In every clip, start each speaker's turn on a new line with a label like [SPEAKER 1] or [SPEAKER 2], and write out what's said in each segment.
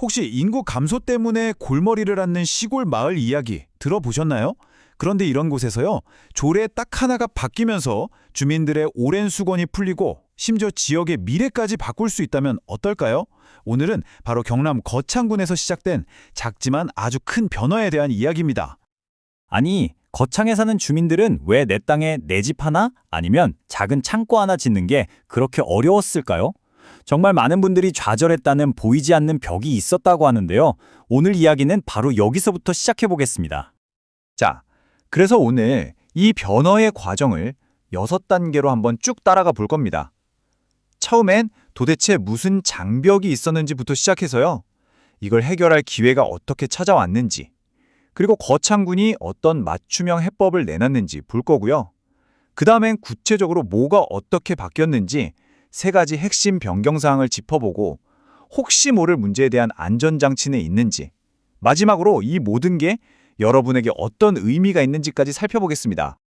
[SPEAKER 1] 혹시 인구 감소 때문에 골머리를 앓는 시골 마을 이야기 들어보셨나요? 그런데 이런 곳에서요, 조례 딱 하나가 바뀌면서 주민들의 오랜 수건이 풀리고 심지어 지역의 미래까지 바꿀 수 있다면 어떨까요? 오늘은 바로 경남 거창군에서 시작된 작지만 아주 큰 변화에 대한 이야기입니다.
[SPEAKER 2] 아니, 거창에 사는 주민들은 왜 내 땅에 내 집 하나 아니면 작은 창고 하나 짓는 게 그렇게 어려웠을까요? 정말 많은 분들이 좌절했다는 보이지 않는 벽이 있었다고 하는데요. 오늘 이야기는 바로 여기서부터 시작해 보겠습니다.
[SPEAKER 3] 자, 그래서 오늘 이 변화의 과정을 6단계로 한번 쭉 따라가 볼 겁니다. 처음엔 도대체 무슨 장벽이 있었는지부터 시작해서요. 이걸 해결할 기회가 어떻게 찾아왔는지, 그리고 거창군이 어떤 맞춤형 해법을 내놨는지 볼 거고요. 그 다음엔 구체적으로 뭐가 어떻게 바뀌었는지 3가지 핵심 변경사항을 짚어보고 혹시 모를 문제에 대한 안전장치는 있는지, 마지막으로 이 모든 게 여러분에게 어떤 의미가 있는지까지 살펴보겠습니다.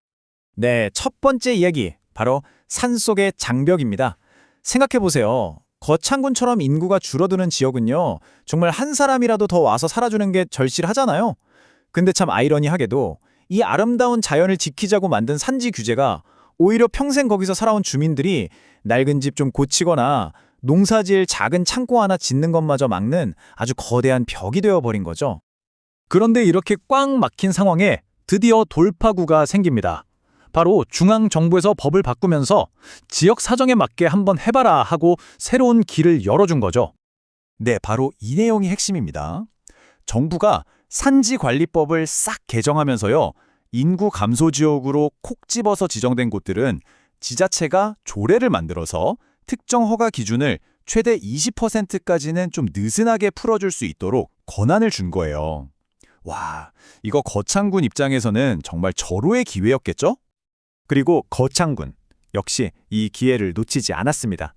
[SPEAKER 2] 네, 첫 번째 이야기, 바로 산속의 장벽입니다. 생각해보세요. 거창군처럼 인구가 줄어드는 지역은요, 정말 한 사람이라도 더 와서 살아주는 게 절실하잖아요. 근데 참 아이러니하게도 이 아름다운 자연을 지키자고 만든 산지 규제가 오히려 평생 거기서 살아온 주민들이 낡은 집 좀 고치거나 농사지을 작은 창고 하나 짓는 것마저 막는 아주 거대한 벽이 되어버린 거죠. 그런데 이렇게 꽉 막힌 상황에 드디어 돌파구가 생깁니다. 바로 중앙정부에서 법을 바꾸면서 지역 사정에 맞게 한번 해봐라 하고 새로운 길을 열어준 거죠.
[SPEAKER 3] 네, 바로 이 내용이 핵심입니다. 정부가 산지관리법을 싹 개정하면서요. 인구 감소 지역으로 콕 집어서 지정된 곳들은 지자체가 조례를 만들어서 특정 허가 기준을 최대 20%까지는 좀 느슨하게 풀어줄 수 있도록 권한을 준 거예요. 와, 이거 거창군 입장에서는 정말 절호의 기회였겠죠? 그리고 거창군 역시 이 기회를 놓치지 않았습니다.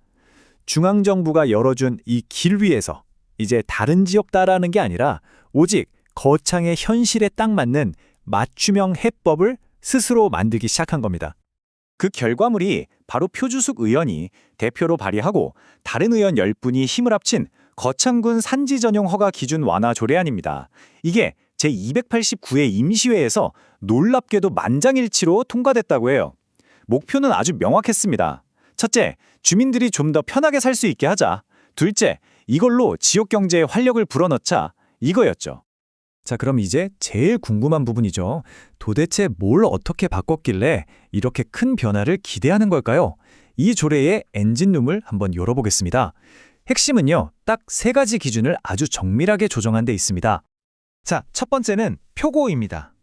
[SPEAKER 3] 중앙정부가 열어준 이 길 위에서 이제 다른 지역 따라하는 게 아니라 오직 거창의 현실에 딱 맞는 맞춤형 해법을 스스로 만들기 시작한 겁니다. 그 결과물이 바로 표주숙 의원이 대표로 발의하고 다른 의원 10분이 힘을 합친 거창군 산지 전용 허가 기준 완화 조례안입니다. 이게 제289회 임시회에서 놀랍게도 만장일치로 통과됐다고 해요. 목표는 아주 명확했습니다. 첫째, 주민들이 좀 더 편하게 살 수 있게 하자. 둘째, 이걸로 지역 경제에 활력을 불어넣자. 이거였죠. 자, 그럼 이제 제일 궁금한 부분이죠. 도대체 뭘 어떻게 바꿨길래 이렇게 큰 변화를 기대하는 걸까요? 이 조례의 엔진룸을 한번 열어보겠습니다. 핵심은요, 딱 3가지 기준을 아주 정밀하게 조정한 데 있습니다.
[SPEAKER 4] 자, 첫 번째는 표고입니다.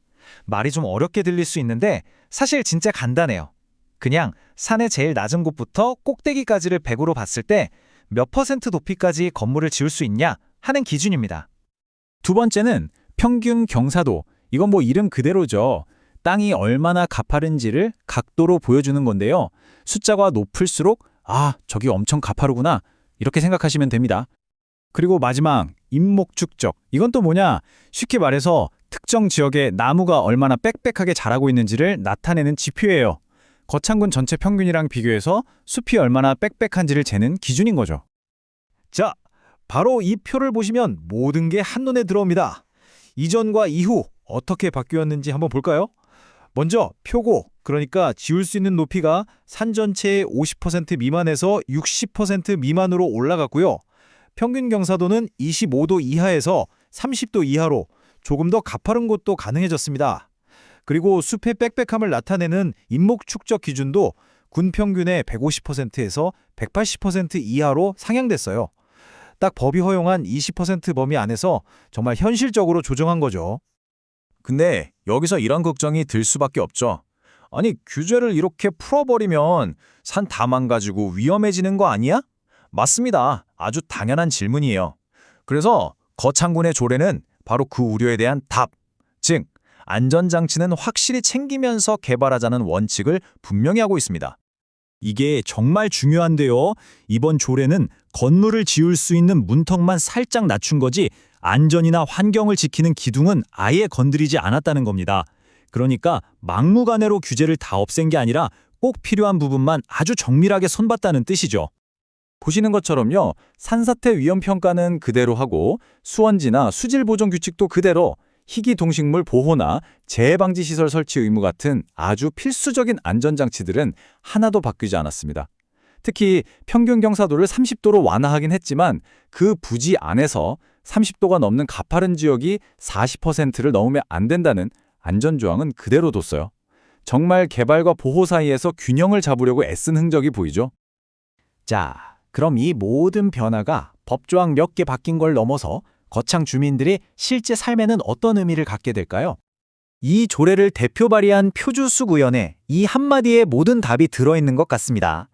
[SPEAKER 4] 말이 좀 어렵게 들릴 수 있는데 사실 진짜 간단해요. 그냥 산의 제일 낮은 곳부터 꼭대기까지를 100으로 봤을 때 몇 퍼센트 높이까지 건물을 지을 수 있냐 하는 기준입니다.
[SPEAKER 2] 두 번째는 평균 경사도. 이건 뭐 이름 그대로죠. 땅이 얼마나 가파른지를 각도로 보여주는 건데요. 숫자가 높을수록 아, 저기 엄청 가파르구나 이렇게 생각하시면 됩니다. 그리고 마지막 인목 축적. 이건 또 뭐냐? 쉽게 말해서 특정 지역에 나무가 얼마나 빽빽하게 자라고 있는지를 나타내는 지표예요. 거창군 전체 평균이랑 비교해서 숲이 얼마나 빽빽한지를 재는 기준인 거죠.
[SPEAKER 4] 자, 바로 이 표를 보시면 모든 게 한눈에 들어옵니다. 이전과 이후 어떻게 바뀌었는지 한번 볼까요? 먼저 표고, 그러니까 지울 수 있는 높이가 산 전체의 50% 미만에서 60% 미만으로 올라갔고요. 평균 경사도는 25도 이하에서 30도 이하로 조금 더 가파른 곳도 가능해졌습니다. 그리고 숲의 빽빽함을 나타내는 인목 축적 기준도 군 평균의 150%에서 180% 이하로 상향됐어요. 딱 법이 허용한 20% 범위 안에서 정말 현실적으로 조정한 거죠.
[SPEAKER 3] 근데 여기서 이런 걱정이 들 수밖에 없죠. 아니, 규제를 이렇게 풀어버리면 산 다 망가지고 위험해지는 거 아니야? 맞습니다. 아주 당연한 질문이에요. 그래서 거창군의 조례는 바로 그 우려에 대한 답, 즉 안전장치는 확실히 챙기면서 개발하자는 원칙을 분명히 하고 있습니다.
[SPEAKER 2] 이게 정말 중요한데요. 이번 조례는 건물을 지을 수 있는 문턱만 살짝 낮춘 거지 안전이나 환경을 지키는 기둥은 아예 건드리지 않았다는 겁니다. 그러니까 막무가내로 규제를 다 없앤 게 아니라 꼭 필요한 부분만 아주 정밀하게 손봤다는 뜻이죠.
[SPEAKER 3] 보시는 것처럼요. 산사태 위험 평가는 그대로 하고 수원지나 수질 보존 규칙도 그대로 희귀 동식물 보호나 재해 방지 시설 설치 의무 같은 아주 필수적인 안전장치들은 하나도 바뀌지 않았습니다. 특히 평균 경사도를 30도로 완화하긴 했지만 그 부지 안에서 30도가 넘는 가파른 지역이 40%를 넘으면 안 된다는 안전조항은 그대로 뒀어요. 정말 개발과 보호 사이에서 균형을 잡으려고 애쓴 흔적이 보이죠.
[SPEAKER 2] 자, 그럼 이 모든 변화가 법조항 몇 개 바뀐 걸 넘어서 거창 주민들이 실제 삶에는 어떤 의미를 갖게 될까요? 이 조례를 대표 발의한 표주수 구현에 이 한마디에 모든 답이 들어있는 것 같습니다.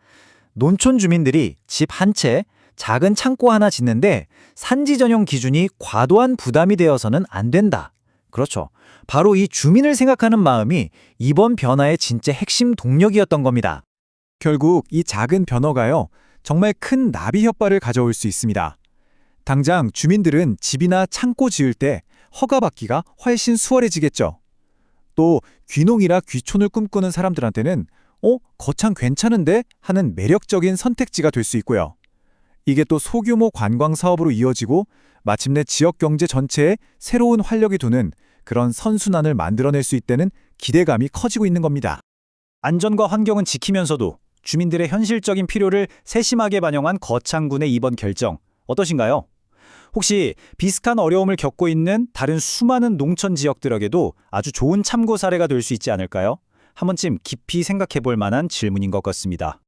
[SPEAKER 2] 논촌 주민들이 집 한 채, 작은 창고 하나 짓는데 산지 전용 기준이 과도한 부담이 되어서는 안 된다. 그렇죠. 바로 이 주민을 생각하는 마음이 이번 변화의 진짜 핵심 동력이었던 겁니다.
[SPEAKER 1] 결국 이 작은 변화가요, 정말 큰 나비 효과를 가져올 수 있습니다. 당장 주민들은 집이나 창고 지을 때 허가받기가 훨씬 수월해지겠죠. 또 귀농이라 귀촌을 꿈꾸는 사람들한테는 거창 괜찮은데? 하는 매력적인 선택지가 될 수 있고요. 이게 또 소규모 관광 사업으로 이어지고 마침내 지역 경제 전체에 새로운 활력이 도는 그런 선순환을 만들어낼 수 있다는 기대감이 커지고 있는 겁니다.
[SPEAKER 2] 안전과 환경은 지키면서도 주민들의 현실적인 필요를 세심하게 반영한 거창군의 이번 결정, 어떠신가요? 혹시 비슷한 어려움을 겪고 있는 다른 수많은 농촌 지역들에게도 아주 좋은 참고 사례가 될 수 있지 않을까요? 한 번쯤 깊이 생각해 볼 만한 질문인 것 같습니다.